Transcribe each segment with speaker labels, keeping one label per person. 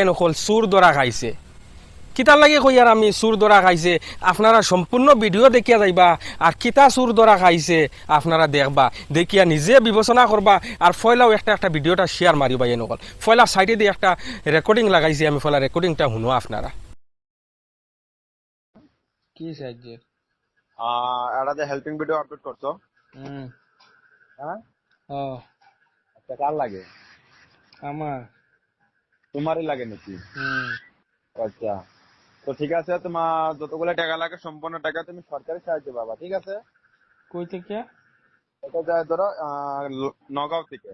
Speaker 1: নকল চুর দরা খাইছে কিতার লাগে কই আর আমি চুর দরা খাইছে আপনারা সম্পূর্ণ ভিডিও দেখিয়া যাইবা আর কিতা চুর দরা খাইছে আপনারা দেখবা দেখিয়া নিজে বিবেচনা করবা আর ফয়লাও একটা ভিডিওটা শেয়ার মারিবা এই নকল ফয়লা সাইডে দিয়ে একটা রেকর্ডিং লাগাইছি আমি ফয়লা রেকর্ডিংটা শুনো আপনারা কি সাহায্যের
Speaker 2: এটা যে হেল্পিং ভিডিও আপলোড করছো হ্যাঁ আচ্ছা কার লাগে
Speaker 1: আমার
Speaker 2: তোমারই লাগে নাকি আচ্ছা তো ঠিক আছে তোমার যতগুলো টাকা লাগে সম্পূর্ণ টাকা তুমি সরকারি সাহায্য পাবা ঠিক আছে
Speaker 1: কই থেকে
Speaker 2: এটা যায় ধরো নগাঁও থেকে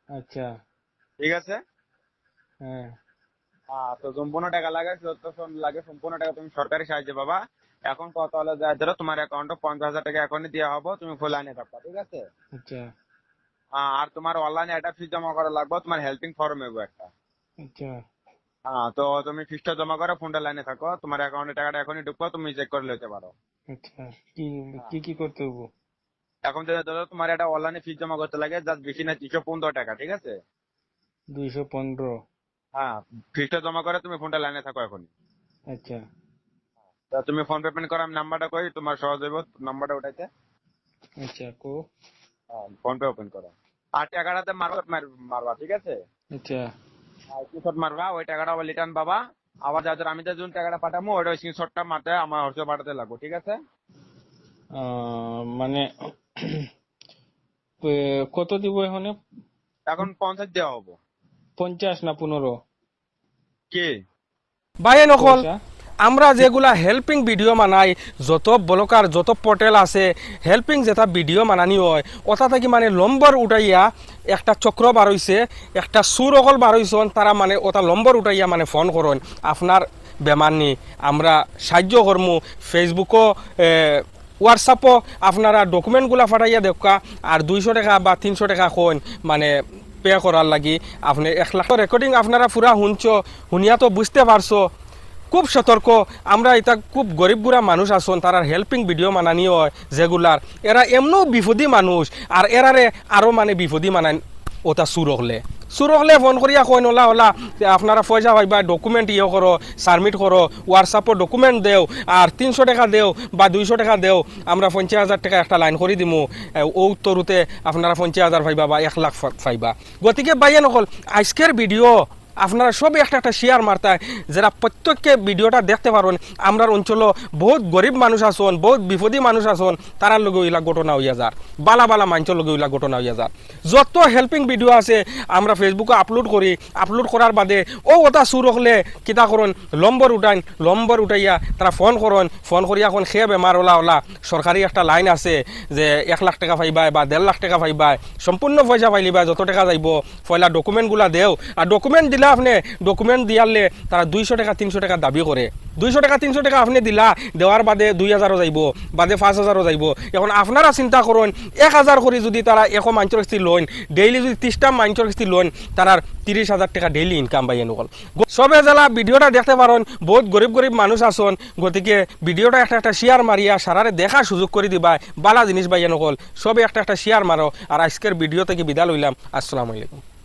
Speaker 1: আচ্ছা
Speaker 2: ঠিক আছে
Speaker 1: হ্যাঁ
Speaker 2: তো সম্পূর্ণ টাকা লাগে সম্পূর্ণ টাকা তুমি সরকারি সাহায্য পাবা এখন কথা হলো যায় ধরো তোমার অ্যাকাউন্টে 50,000 টাকা এখনই দেওয়া হবো তুমি ফুল লাইনে থাকবা ঠিক আছে
Speaker 1: আচ্ছা
Speaker 2: আর তোমার অনলাইনে একটা ফি জমা করা লাগবে তোমার হেল্পিং ফর্ম এগো একটা
Speaker 1: আচ্ছা
Speaker 2: তো তুমি ফিসটা জমা করে ফোনটা লাইনে থাকো তোমার অ্যাকাউন্টে টাকাটা এখনই ঢুকবো তুমি চেক করে নিতে পারো
Speaker 1: আচ্ছা কি কি করতে হবে
Speaker 2: এখন ধরো তোমার একটা অনলাইনে ফিস জমা করতে লাগে জাস্ট বেশি না 315 টাকা ঠিক আছে
Speaker 1: 215
Speaker 2: ফিসটা জমা করে তুমি ফোনটা লাইনে থাকো এখনই
Speaker 1: আচ্ছা
Speaker 2: তা তুমি ফোন পেমেন্ট করো আমি নাম্বারটা কই তোমার সহজ হইব নাম্বারটা উঠাইতে
Speaker 1: আচ্ছা কো
Speaker 2: ফোন পে ওপেন করো আর টাকাটাতে মারবা ঠিক আছে
Speaker 1: আচ্ছা
Speaker 2: স্ক্রিনশট মারবা ওই টাকাটা আবার রিটার্ন পাবা আবার যাদের আমি যে টাকাটা পাঠাবো ওইটা স্ক্রিনশটটা মারতে আমার হোয়াটসঅ্যাপ পাঠাতে লাগবে ঠিক আছে
Speaker 1: মানে কত দিব এখানে
Speaker 2: এখন 50 দেওয়া হবো
Speaker 1: 50 না 15
Speaker 2: কি
Speaker 1: ভাই নকল আমরা যেগুলা হেল্পিং ভিডিও মানাই যত ব্লকার যত পোর্টাল আছে হেল্পিং যেটা ভিডিও মানানি হয় ওটা থেকে মানে নম্বর উঠাইয়া একটা চক্র বার হইছে একটা সুর অকল বার হইছন তারা মানে ওটা নম্বর উঠাইয়া মানে ফোন করেন আপনার বেমার নি আমরা সাহায্য করমু ফেসবুকও হোয়াটসঅ্যাপও আপনারা ডকুমেন্টগুলা ফাটাইয়া দেখা আর 200 টাকা বা 300 টাকা কইন মানে পে করার লাগি আপনি 1 লাখ রেকর্ডিং আপনারা পুরা শুনিয়া তো বুঝতে পারছো খুব সতর্ক আমরা এটা খুব গরিব গুড়া মানুষ আসুন তারা হেল্পিং ভিডিও মানানি হয় যেগুলার এরা এমনও বিপদী মানুষ আর এরারে আরও মানে বিপদী মানান ওটা সুরকলে ফোন করিয়া কই নলা হলা আপনারা পয়সা পাইবা ডকুমেন্ট ইয়ে করো সাবমিট করো হোয়াটসঅ্যাপও ডকুমেন্ট দেও আর 300 টাকা দেও বা 200 টাকা দেও আমরা 50,000 টাকা একটা লাইন করে দিমু ও উত্তরতে আপনারা 50,000 পাইবা বা 1 লাখ পাইবা গতিকে বাইয়ে নকল আজকের ভিডিও আপনারা সবই একটা শেয়ার মারতায় যারা প্রত্যেককে ভিডিওটা দেখতে পারেন আমরা অঞ্চল বহুত গরিব মানুষ আসন বহুত বিপদী মানুষ আসন তারার লগে ওইলা ঘটনা হইয়া যার বালা মানুষের লগে ওইলা ঘটনা হইয়া যার যত হেল্পিং ভিডিও আছে আমরা ফেসবুকে আপলোড করার বাদে ওটা সুর হলে কিতা করুন লম্বর উঠাইয়া তারা ফোন করিয়া এখন খেয়ে বেমার ওলা সরকারি একটা লাইন আছে যে 1 লাখ টাকা পাইবাই বা 1.5 লাখ টাকা পাইবাই সম্পূর্ণ পয়সা পাইলিবা যত টাকা যাইব পয়লা ডকুমেন্টগুলা দেও আর ডকুমেন্ট দিলা আপনি ডকুমেন্ট দিয়ালে তারা 200 টাকা 300 টাকা দাবি করে 200 টাকা 300 টাকা আপনি দিলা দেওয়ার বাদে 2,000 যাইব বাদে 5,000 যাইব এখন আপনারা চিন্তা করুন 1,000 করে যদি তারা এখন মানুষের কাছে লোন ডেইলি যদি 30টা মানুষের কাছে লোন তার 30,000 টাকা ডেইলি ইনকাম পাই নকল সবে যারা ভিডিওটা দেখতে পারেন বহুত গরিব মানুষ আসন গতিকে ভিডিওটা একটা শেয়ার মারিয়া সারারে দেখার সুযোগ করে দিবা বালা জিনিস বাইয়া নকল সবে একটা শেয়ার মারো আর আজকের ভিডিও থেকে বিদায় লইলাম আসসালামু আলাইকুম।